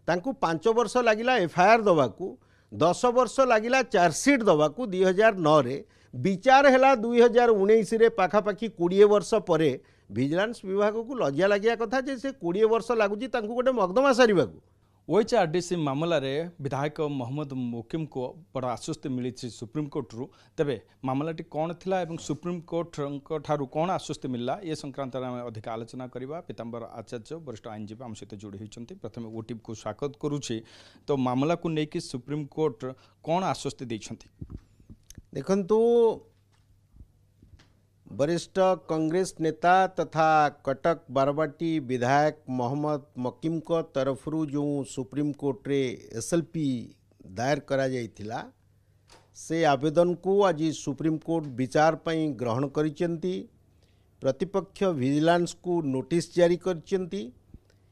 तांकू 5 वर्ष लगिला एफआईआर दवाकू 10 वर्ष लगिला चार्जसीट दवाकू 2009 रे विचार है 2019 रे पाखापाखि 20 वर्ष पर विजिलेंस विभाग को लज्जा लगिया कथा जे से 20 वर्ष लगुच गोटे मकदमा सारे ओएचआरडीसी मामला रे विधायक मोहम्मद मुकिम को बड़ा आश्वस्ति मिली सुप्रीमकोर्ट रु तेबे मामलाटी कौन थिला एवं सुप्रीमकोर्ट ठारू कौन आश्वस्ति मिलला ये संक्रांत में अधिक आलोचना करबा। पीताम्बर आचार्य वरिष्ठ आईनजीवी आम सहित जोड़ी होती प्रथम ओटीपी को स्वागत करुछि। तो मामला को लेकिन सुप्रीमकोर्ट कौन आश्वस्ति देछंती? देखंतु वरिष्ठ कांग्रेस नेता तथा कटक बारवाटी विधायक मोहम्मद मकीम को तरफरु जो सुप्रीम कोर्ट रे एसएलपी दायर करा जाइथिला से आवेदन को आज सुप्रीम कोर्ट विचार पई ग्रहण करिसेंती। प्रतिपक्ष विजिलेंस को नोटिस जारी करिसेंती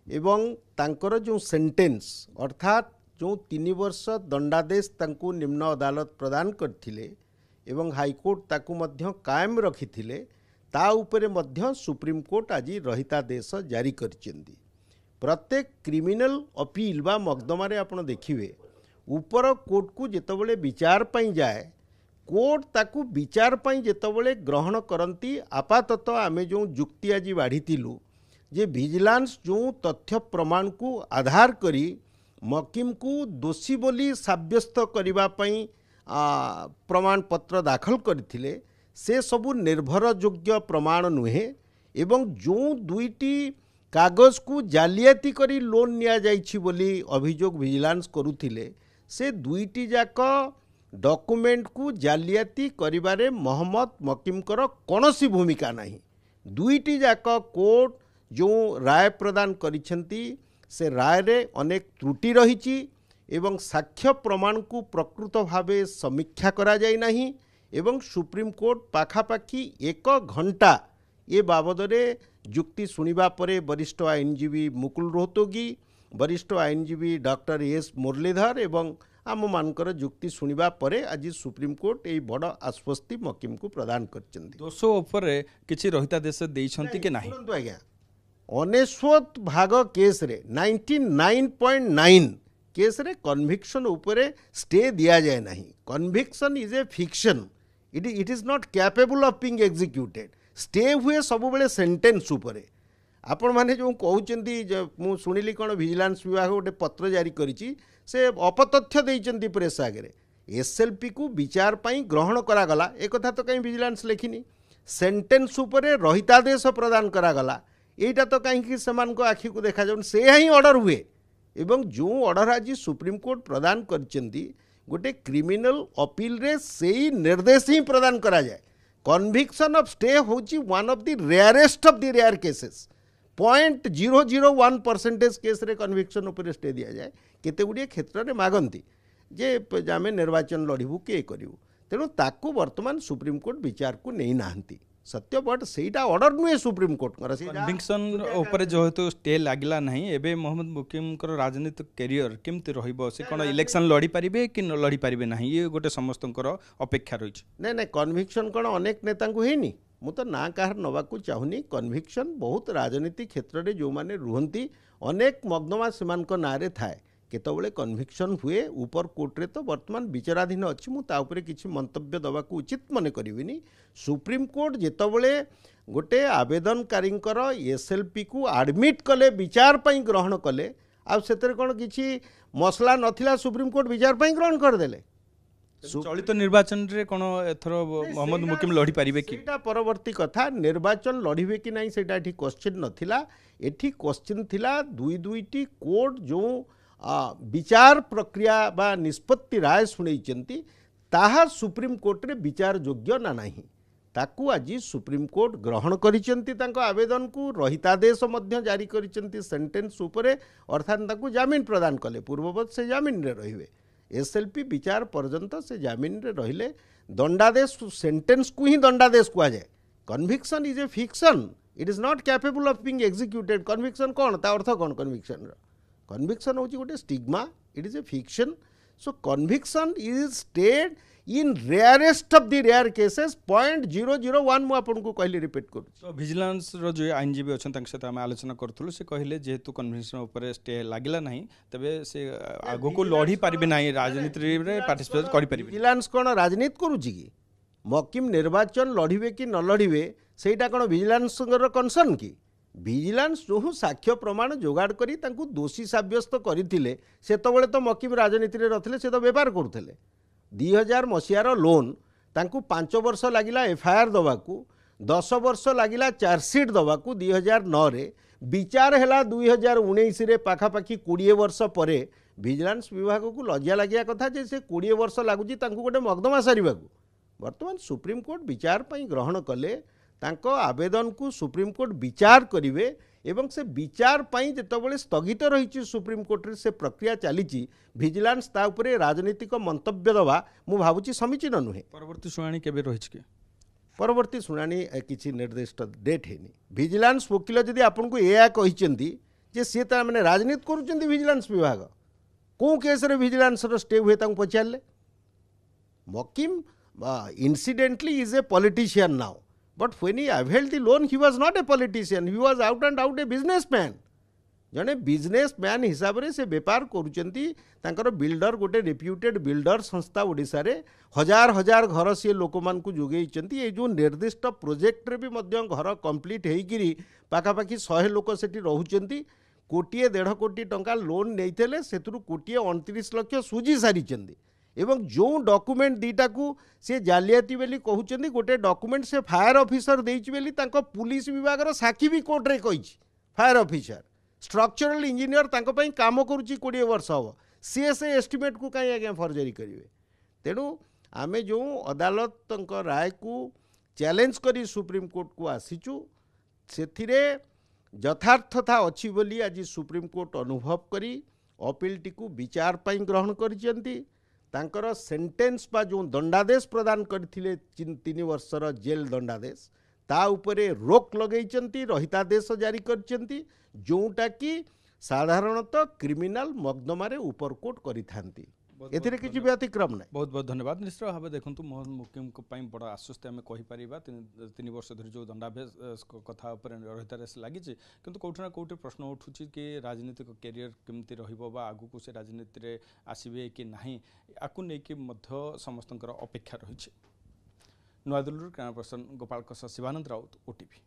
एवं तांकर जो सेंटेंस अर्थात जो 3 वर्ष दंडादेश तांको निम्न अदालत प्रदान करथिले एवं हाईकोर्ट ताकू मध्य कायम रखिथिले ता उपरे मध्य सुप्रीम कोर्ट आज रहितादेश जारी करिसेंती। प्रत्येक क्रिमिनल अपील बा मकदमा रे आपण देखिवे ऊपर कोर्ट को जेतबले विचार पई जाए कोर्ट ताकू विचार पई जेतबले ग्रहण करंती आपातत आमे जो जुक्ति आज बाढ़ीलु जे विजिलेंस जो तथ्य प्रमाण को आधार करी मकीम को दोषी बोली साब्यस्त करिबा पई प्रमाण पत्र दाखल करथिले से सबु निर्भरयोग्य प्रमाण नुहे एवं जो दुईटी कागज को जालियाती करी लोन निया जाइछि बोली अभियोग विजिलेंस करुथिले से दुईटी जाक डॉक्यूमेंट को जालियाती करिबारे मोहम्मद मकीमकर कौनसी भूमिका नहीं। दुईटी जाक कोर्ट जो राय प्रदान करिसेंती से राय रे अनेक त्रुटि रहिछि एवं साक्ष्य प्रमाण को प्रकृत भावे समीक्षा करा जाय नहीं एवं सुप्रीम कोर्ट पाखापाखि 1 घंटा ये बाबद जुक्ति सुनिबा परे वरिष्ठ आईनजीवी मुकुल रोहतगी वरिष्ठ आईनजीवी डॉक्टर एस मुरलीधर एवं आम मानकर जुक्ति सुनिबा परे आज सुप्रीम कोर्ट यही बड़ आश्वस्ति मकीम को प्रदान करछंती। दोषो ऊपर किछि रहितादेश देइछंती के नाही? आज्ञा 99 भाग केस रे 99.9 केस रे कन्विक्शन उपरे स्टे दिया जाए नहीं। Conviction is a fiction, it is not capable of being executed. Stay हुए सब बेले सेंटेंस उपरे। आपण माने जो कहउचंती मु सुनिली कोन विजिलेंस विभाग गोटे पत्र जारी करिछि से अपतथ्य देइचंती प्रेस आगे एसएलपी को विचार पई ग्रहण करागला ए कथा तो कहीं विजिलेंस लेखिनी। सेंटेंस उपरे रहितादेश प्रदान करागला एटा तो कहीं समान को आखि को देखा जाउन से ही ऑर्डर हुए एवं जो ऑर्डर आज सुप्रीम कोर्ट प्रदान करचंती गोटे क्रिमिनल अपील रे सेही निर्देश ही प्रदान करा जाए। कन्विक्शन ऑफ स्टे होची one of the rarest of the rare cases. 0.001% case रे कन्विक्शन उपर स्टे दिया जाए। केते गुड़िए क्षेत्र में मागंती जे आमे निर्वाचन लड़बू किए करूँ तेणु ताकू वर्तमान सुप्रीम कोर्ट विचार को नहीं नाहंती सत्य बट सेटा ऑर्डर नुहे सुप्रीम कोर्ट कन्विक्शन ऊपर जेहेतु स्टे लागला नहीं एबे मोहम्मद मुकीम कर राजनीतिक कैरियर केमती रहिबो से कोन इलेक्शन लड़ी परिबे कि न लड़ी परिबे नहीं ये गोटे समस्तंकर अपेक्षा रही नहीं नहीं कन्विक्शन कोन अनेक नेता को हेनी मु तो ना कहार नवा को चाहूनी। कन्विक्शन बहुत राजनीतिक क्षेत्र में जो माने रुहंती अनेक मकदमा सेमान को नारे थाए केतबले कन्विक्शन हुए ऊपर कोर्ट रे तो वर्तमान विचाराधीन अच्छी मुझे उपरे किसी मंतव्य दवा को उचित मन करिविनी। सुप्रीम कोर्ट जेतबले गोटे आवेदनकारींकर एसएलपी को एडमिट कले विचार पई ग्रहण कले आ सेतरे कोन किछि मसला नथिला सुप्रीम कोर्ट विचार पई ग्रहण करदेले। चलित निर्वाचन रे कोन एथरो मोहम्मद मुकीम लड़ी पारिबे कि सेटा परवर्ती कथा। निर्वाचन लड़िबे कि नहीं सेटा एठी क्वेश्चन नथिला। एठी क्वेश्चन थिला दुईटी कोर्ट जो विचार प्रक्रिया बा निष्पत्ति राय शुणैचंती ताहा सुप्रीम कोर्ट रे विचार योग्य ना नहीं ताकू आज सुप्रीम कोर्ट ग्रहण करिचंती तांको आवेदन को रहितादेश मध्य जारी करिचंती सेंटेंस उपरे अर्थात तांको जामीन प्रदान कले पूर्ववत से जामीन रे रहिबे। एसएलपी विचार पर्यंत से जामीन रे रहिले दंडादेश सेंटेंस को ही दंडादेश कुआ जाए। Conviction is a fiction, it is not capable of being executed. Conviction कौन ता अर्थ कौन? कन्विक्शन कन्विक्शन होची गोटे stigma, it is a fiction. So conviction is stayed in rarest of the rare cases 0.001 ମୁଁ ଆପଣଙ୍କୁ କହିଲି रिपीट करूँ तो विजिलेंस रो जो आईनजीवी अच्छा सहित आम आलोचना करूँ से कहले जेहेतु कन्वेंशन उपर स्टे लगिला ना तेबे से आगो को लड़ी पारे ना राजनीति में पार्टिसिपेट करें विजिलेंस कौन राजनीति करुच्ची कि मकिम निर्वाचन लड़े कि न लड़े ସେଇଟା କ'ଣ ଭିଜିଲାନ୍ସଙ୍କର କନସର୍ନ କି ଭିଜିଲାନ୍ସ ଯେଉଁ ସାକ୍ଷ୍ୟ ପ୍ରମାଣ ଯୋଗାଡ଼ କରି ତାଙ୍କୁ ଦୋଷୀ ସାବ୍ୟସ୍ତ କରିଥିଲେ ସେତେବେଳେ ତ ମକିମ ରାଜନୀତିରେ ନଥିଲେ ସେ ତ ବେପାର କରୁଥିଲେ 2000 ମସିହାର ଲୋନ୍ ତାଙ୍କୁ 5 ବର୍ଷ ଲାଗିଲା ଏଫଆଇଆର୍ ଦେବାକୁ 10 ବର୍ଷ ଲାଗିଲା ଚାର୍ଜସିଟ୍ ଦେବାକୁ 2009ରେ ବିଚାର ହେଲା 2019ରେ ପାଖାପାଖି 20 ବର୍ଷ ପରେ ଭିଜିଲାନ୍ସ ବିଭାଗକୁ ଲଜ୍ଜା ଲାଗିବା କଥା ଯେ ସେ 20 ବର୍ଷ ଲାଗୁଛି ତାଙ୍କୁ ଗୋଟେ ମକଦ୍ଦମା ସାରିବାକୁ ବର୍ତ୍ତମାନ ସୁପ୍ରିମକୋର୍ଟ ବିଚାର ପାଇଁ ଗ୍ରହଣ କଲେ ତାଙ୍କ ଆବେଦନକୁ ସୁପ୍ରିମକୋର୍ଟ ବିଚାର କରିବେ ଏବଂ ସେ ବିଚାର ପାଇଁ ଯେତେବେଳେ ସ୍ଥଗିତ ରହିଛି ସୁପ୍ରିମକୋର୍ଟରେ ସେ ପ୍ରକ୍ରିୟା ଚାଲିଛି ଭିଜିଲାନ୍ସ ତା ଉପରେ ରାଜନୈତିକ ମନ୍ତବ୍ୟ ଦେବା ମୁଁ ଭାବୁଛି ସମୀଚୀନ ନୁହେଁ ପରବର୍ତ୍ତୀ ଶୁଣାଣି କେବେ ରହିଛି କି ପରବର୍ତ୍ତୀ ଶୁଣାଣି କିଛି ନିର୍ଦ୍ଦିଷ୍ଟ ଡେଟ୍ ହେଇନି ଭିଜିଲାନ୍ସ ଓକିଲ ଯଦି ଆପଣଙ୍କୁ ଏହା କହିଛନ୍ତି ଯେ ସିଏ ତା ମାନେ ରାଜନୀତି କରୁଛନ୍ତି ଭିଜିଲାନ୍ସ ବିଭାଗ କେଉଁ କେସ୍ରେ ଭିଜିଲାନ୍ସର ଷ୍ଟେ ହୁଏ ତାଙ୍କୁ ପଚାରିଲେ ମକିମ incidentally is a politician now but when he availed the loan he was not a politician he was out and out a businessman जने बिजनेसमैन हिसाब से से बेपार करुचंती तांकर बिल्डर गोटे रेप्यूटेड बिल्डर संस्था ओडिशा रे हजार हजार घर सी लोक मान को जोगेइचंती ए जो निर्दिष्ट प्रोजेक्ट रे भी मध्य घर कंप्लीट हेइकिरी पाखापाखि 100 लोक सेठी रहउचंती कोटिए 1.5 कोटी टंका लोन नेइथले सेतुरु कोटिए 29 लाख सुजी सारिचंती एवं जो डॉक्यूमेंट दीटा को से जालियाती बेली कहउचंती गोटे डॉक्यूमेंट से फायर ऑफिसर देइच बेली तांको पुलिस विभाग रो साखी भी कोर्ट रे कहिछि फायर ऑफिसर स्ट्रक्चरल इंजीनियर तांको पई काम करूची 20 वर्ष हम सी से एस्टिमेट को कहीं आज्ञा फर्जरी करेंगे तेणु आम जो अदालत राय को चैलेंज करी सुप्रीम कोर्ट को आसीचु से यथार्थता अच्छी बोली आज सुप्रीम कोर्ट अनुभव करी अपील टी को विचार पाई ग्रहण करिसेंती तांकर सेंटेंस बा जो दंडादेश प्रदान करथिले 3 वर्षर जेल दंडादेश ता उपरे रोक लगेइचंती रहितादेश जारी करचंती जोटा कि साधारणतः क्रिमिनाल मकदमारे उपरकोट करिथांती एथिरे किछि भी अतिक्रम नै बहुत बहुत धन्यवाद निश्चित भाव देखंतु मोहन मुकिम को पई बड़ा आश्वस्त आमे कहि परिबा 3 वर्ष धरि जो दंडादेश कथा ऊपर रहितादेश लागि छै किंतु कोठना कोठी प्रश्न उठुछि कि राजनीतिक कैरियर केमति रहिबो बा आगु को से राजनीति रे आसीबे कि नाही आकु नै कि मध्य समस्तंकर अपेक्षा रहि छै New Delhi camera person Gopal Shivananda Raut OTV.